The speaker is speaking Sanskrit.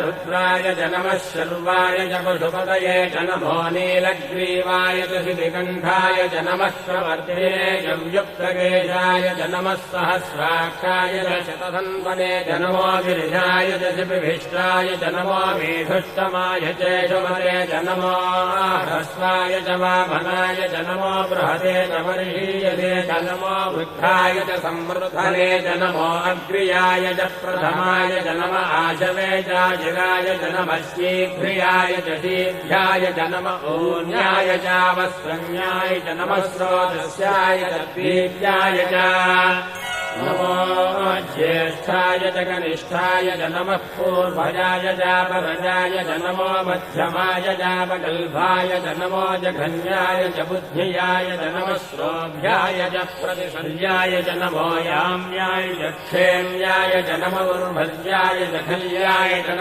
रुद्राय च नमः शर्वाय च पशुपतये च नमो नीलग्रीवाय च शितिकण्ठाय च नमः प्रवर्तये च व्युक्तकेशाय च नमः सहस्राक्षाय च शतधन्वने च नमो गिरिजाय च शिपिभिष्टाय च नमो मेधुष्टमाय चेषुमते च नमो ह्रस्वाय च वामनाय च नमो बृहते च वर्षीयते च नमो वृद्धाय च संवृद्धने च नमो अग्र्याय च प्रथमाय च नम आशवे जिगाय च नमः शीघ्रियाय च शीघ्राय च नम ऊन्याय चावस्वन्याय च नमः स्रोतस्याय च द्वीत्याय च नमो ज्येष्ठाय च कनिष्ठाय च नमः पूर्वजाय चापरजाय च नमो मध्यमाय चापगल्भाय च नमो जघन्याय च बुद्ध्याय च नमः श्रोभ्याय च प्रतिशल्याय च नमो याम्याय च क्षेम्याय च नमो उर्भज्याय च खल्याय च